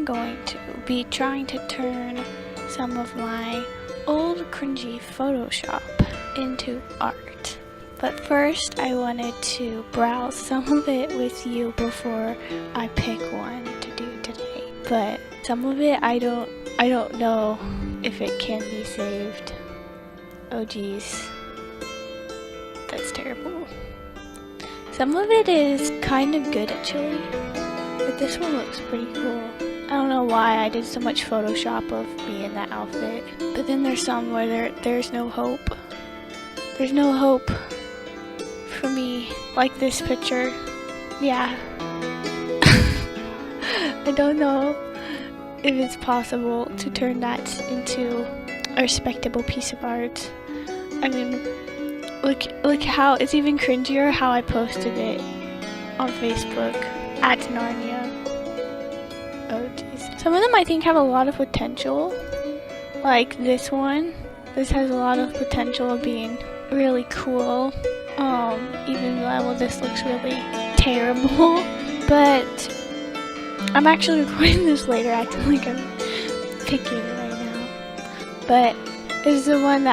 I'm going to be trying to turn some of my old cringy Photoshop into art. But first I wanted to browse some of it with you before I pick one to do today. But some of it I don't know if it can be saved. Oh geez. That's terrible. Some of it is kind of good actually, but this one looks pretty cool. I don't know why I did so much Photoshop of me in that outfit, but then there's some where there's no hope. There's no hope for me, like this picture. Yeah. I don't know if it's possible to turn that into a respectable piece of art. I mean, look how it's even cringier how I posted it on Facebook at Narnia. Oh jeez. Some of them I think have a lot of potential. Like this one. This has a lot of potential of being really cool. Even though this looks really terrible. But I'm actually recording this later, acting like I'm picking it right now. But this is the one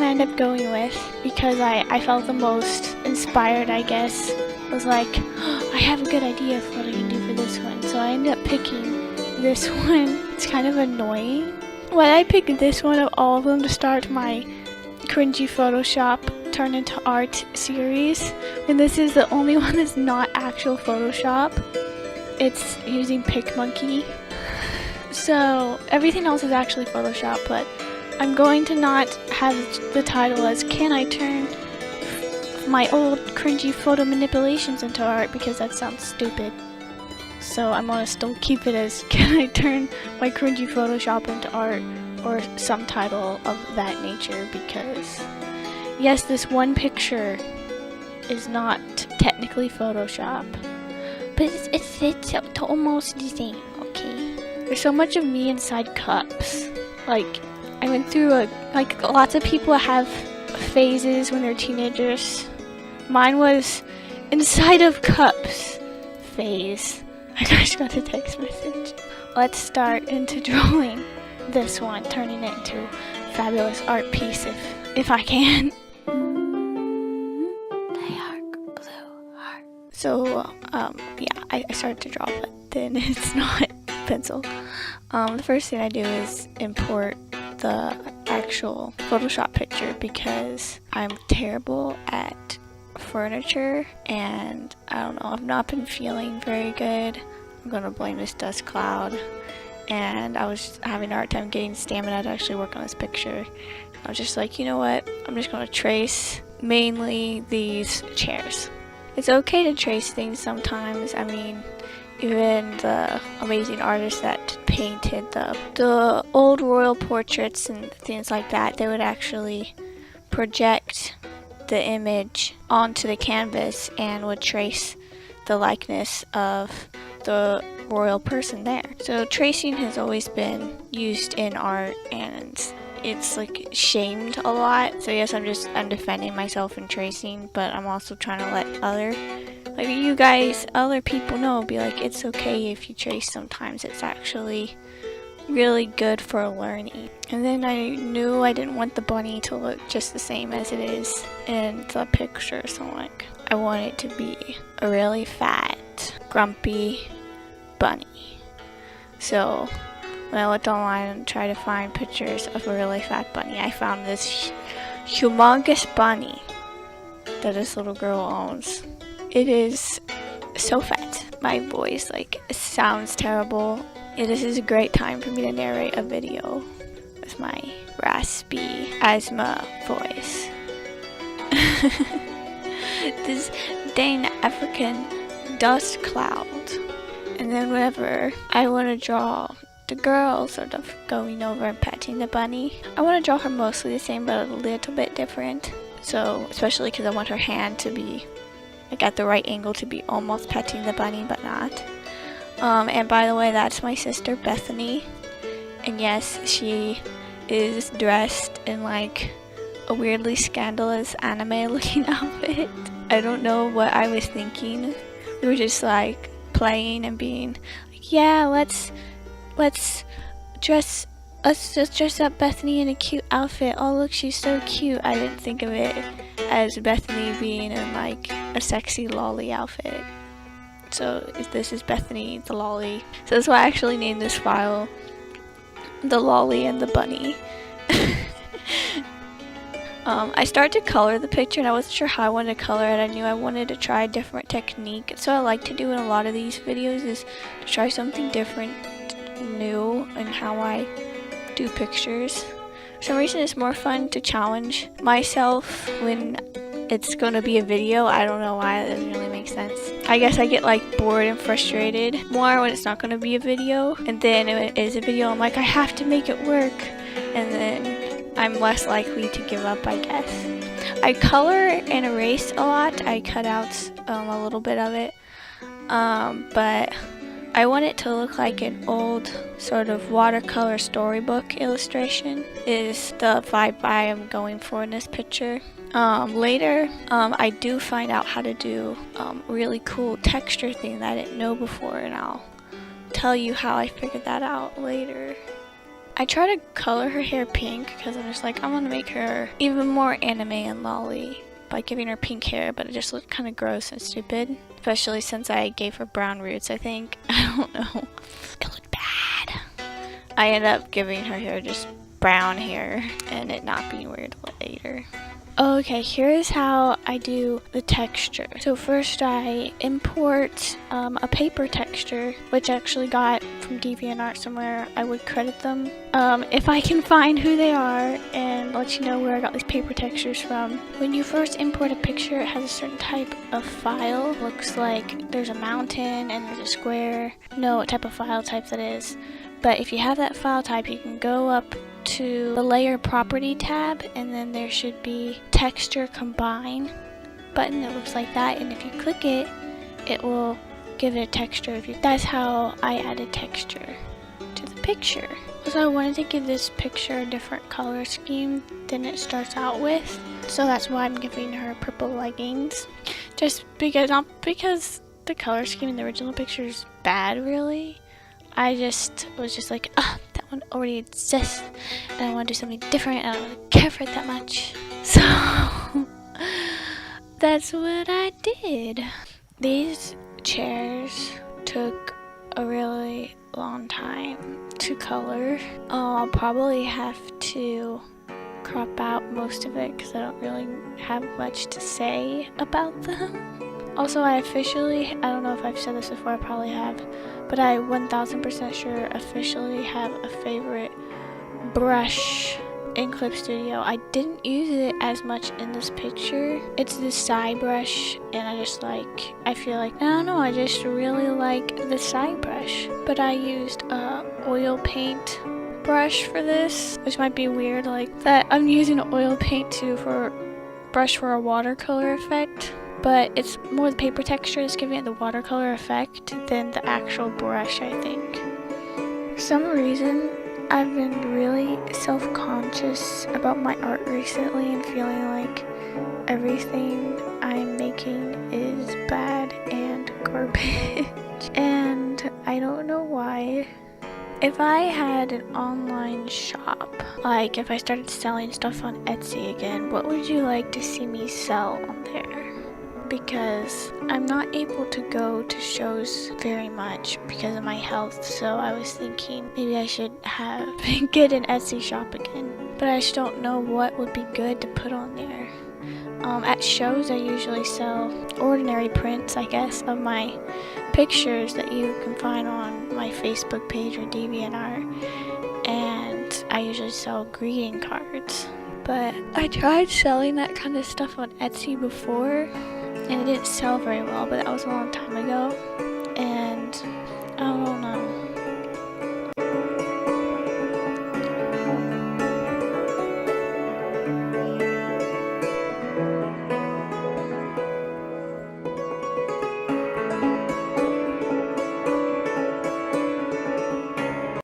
I ended up going with because I felt the most inspired, I guess. I was like, oh, I have a good idea of what I can do for this one. So I ended up picking this one. It's kind of annoying. Why I picked this one of all of them to start my cringy Photoshop turn into art series, and this is the only one that's not actual Photoshop. It's using PicMonkey. So everything else is actually Photoshop, but I'm going to not have the title as Can I Turn My Old Cringy Photo Manipulations into Art, because that sounds stupid. So I'm gonna still keep it as Can I Turn My Cringy Photoshop into Art, or some title of that nature, because yes, this one picture is not technically Photoshop, but it's almost the same, okay? There's so much of me inside cups. Like, I went through like lots of people have phases when they're teenagers. Mine was inside of cups phase. I just got a text message. Let's start into drawing this one, turning it into a fabulous art piece if I can. Leharc, BlueHeart. So, yeah, I started to draw, but then it's not pencil. The first thing I do is import the actual Photoshop picture because I'm terrible at furniture and I don't know, I've not been feeling very good. I'm gonna blame this dust cloud, and I was having a hard time getting stamina to actually work on this picture. I was just like, you know what, I'm just gonna trace mainly these chairs. It's okay to trace things sometimes. I mean, even the amazing artists that painted the old royal portraits and things like that, they would actually project the image onto the canvas and would trace the likeness of the royal person there. So tracing has always been used in art, and it's like shamed a lot. So yes, I'm defending myself in tracing, but I'm also trying to let other people know, be like, it's okay if you trace sometimes. It's actually really good for learning. And then I knew I didn't want the bunny to look just the same as it is in the picture, so like I want it to be a really fat, grumpy bunny. So when I looked online and tried to find pictures of a really fat bunny, I found this humongous bunny that this little girl owns. It is so fat. My voice sounds terrible. This is a great time for me to narrate a video with my raspy asthma voice. This dang African dust cloud. And then whenever I want to draw the girl sort of going over and petting the bunny, I want to draw her mostly the same but a little bit different. So especially because I want her hand to be at the right angle to be almost petting the bunny but not. And by the way, that's my sister Bethany, and yes, she is dressed in a weirdly scandalous anime looking outfit. I don't know what I was thinking. We were just playing and being like, yeah, let's let's dress let's just dress up Bethany in a cute outfit. Oh look, she's so cute. I didn't think of it as Bethany being in like a sexy lolly outfit. So this is Bethany the lolly. So that's why I actually named this file The Lolly and the Bunny. I started to color the picture and I wasn't sure how I wanted to color it. I knew I wanted to try a different technique. So I like to do in a lot of these videos is to try something different, new in how I do pictures. For some reason it's more fun to challenge myself when it's gonna be a video. I don't know why, it doesn't really make sense. I guess I get like bored and frustrated more when it's not gonna be a video, and then when it is a video I'm like, I have to make it work, and then I'm less likely to give up, I guess. I color and erase a lot. I cut out a little bit of it, but I want it to look like an old sort of watercolor storybook illustration is the vibe I am going for in this picture. Later, I do find out how to do really cool texture thing that I didn't know before, and I'll tell you how I figured that out later. I try to color her hair pink because I'm just like, I want to make her even more anime and lolly by giving her pink hair, but it just looked kind of gross and stupid, especially since I gave her brown roots, I think. I don't know. It looked bad. I ended up giving her hair just brown hair and it not being weird later. Okay, here's how I do the texture. So first I import a paper texture, which I actually got from DeviantArt somewhere. I would credit them if I can find who they are and let you know where I got these paper textures from. When you first import a picture, it has a certain type of file. Looks like there's a mountain and there's a square. Know what type of file type that is. But if you have that file type, you can go up to the layer property tab, and then there should be texture combine button that looks like that, and if you click it, it will give it a texture. That's how I added texture to the picture. So I wanted to give this picture a different color scheme than it starts out with, so that's why I'm giving her purple leggings. Just because, not because the color scheme in the original picture is bad really. I just was just like, that one already exists, and I want to do something different, and I don't really care for it that much. So, that's what I did. These chairs took a really long time to color. I'll probably have to crop out most of it because I don't really have much to say about them. Also, I don't know if I've said this before, I probably have, but I 1000% sure officially have a favorite brush in Clip Studio. I didn't use it as much in this picture. It's the side brush, and I just really like the side brush. But I used a oil paint brush for this, which might be weird, like that I'm using oil paint brush for a watercolor effect. But it's more the paper texture that's giving it the watercolor effect than the actual brush, I think. For some reason, I've been really self-conscious about my art recently and feeling like everything I'm making is bad and garbage. And I don't know why. If I had an online shop, like if I started selling stuff on Etsy again, what would you like to see me sell on there? Because I'm not able to go to shows very much because of my health, so I was thinking maybe I should get an Etsy shop again, but I just don't know what would be good to put on there. At shows I usually sell ordinary prints, I guess, of my pictures that you can find on my Facebook page or DeviantArt, and I usually sell greeting cards. But I tried selling that kind of stuff on Etsy before, and it didn't sell very well, but that was a long time ago, and I don't know.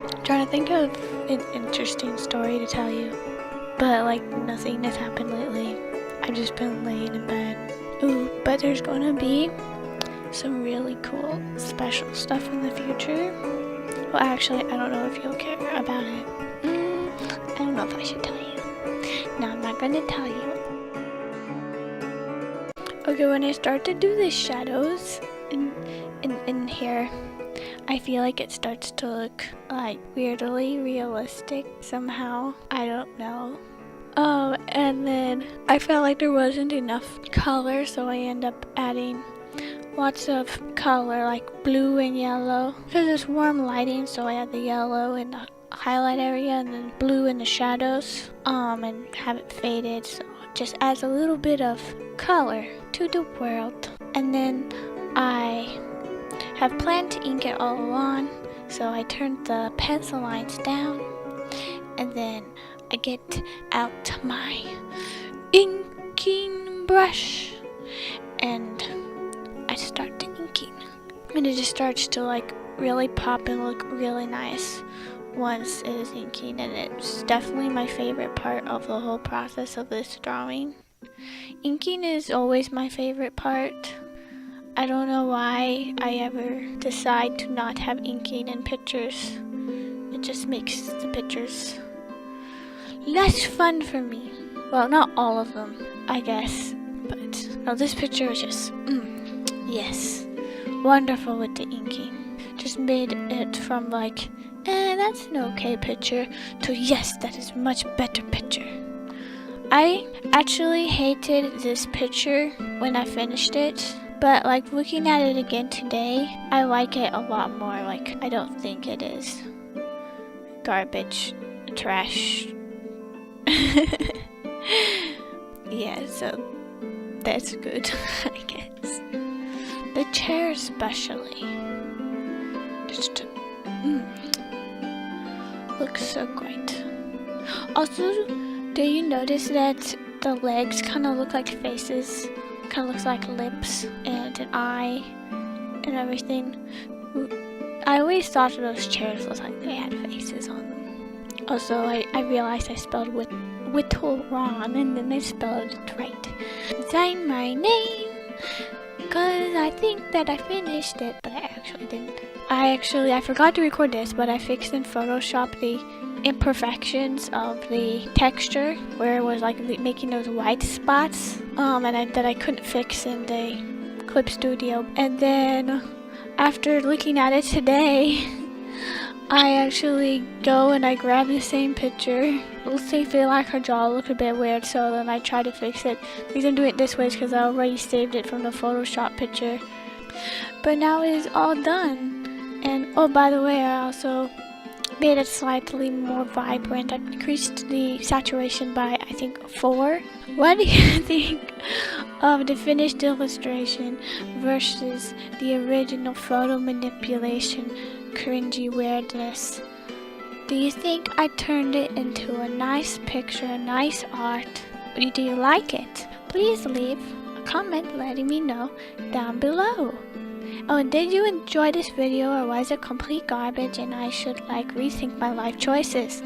I'm trying to think of an interesting story to tell you, but like nothing has happened lately. I've just been laying in bed. Ooh, but there's gonna be some really cool special stuff in the future. Well, actually, I don't know if you'll care about it. I don't know if I should tell you. No, I'm not gonna tell you. Okay, when I start to do the shadows in here, I feel like it starts to look like weirdly realistic somehow. I don't know. Oh, and then I felt like there wasn't enough color, so I end up adding lots of color, like blue and yellow. Because it's warm lighting, so I add the yellow in the highlight area and then blue in the shadows, and have it faded, so it just adds a little bit of color to the world. And then I have planned to ink it all along, so I turned the pencil lines down, and then I get out my inking brush and I start inking, and it just starts to like really pop and look really nice once it is inking, and it's definitely my favorite part of the whole process of this drawing. Inking is always my favorite part. I don't know why I ever decide to not have inking in pictures. It just makes the pictures less fun for me. Well, not all of them, I guess, but no, this picture is just, yes, wonderful with the inking. Just made it from like, that's an okay picture, to yes, that is a much better picture. I actually hated this picture when I finished it, but like looking at it again today, I like it a lot more. Like, I don't think it is garbage, trash. Yeah, so that's good, I guess. The chair especially just looks so great. Also, do you notice that the legs kind of look like faces? Kind of looks like lips and an eye and everything. I always thought those chairs looked like they had faces on them. Also, I realized I spelled Whittle wrong, and then I spelled it right. Sign my name, cause I think that I finished it, but I actually didn't. I forgot to record this, but I fixed in Photoshop the imperfections of the texture, where it was like making those white spots, that I couldn't fix in the Clip Studio. And then after looking at it today, I actually go and I grab the same picture. Let's say I feel like her jaw looked a bit weird, so then I try to fix it. The reason I'm doing it this way is because I already saved it from the Photoshop picture. But now it is all done. And oh, by the way, I also made it slightly more vibrant. I increased the saturation by, I think, 4. What do you think of the finished illustration versus the original photo manipulation cringy weirdness? Do you think I turned it into a nice picture, a nice art? Do you like it? Please leave a comment letting me know down below. Oh, and did you enjoy this video, or was it complete garbage and I should like rethink my life choices?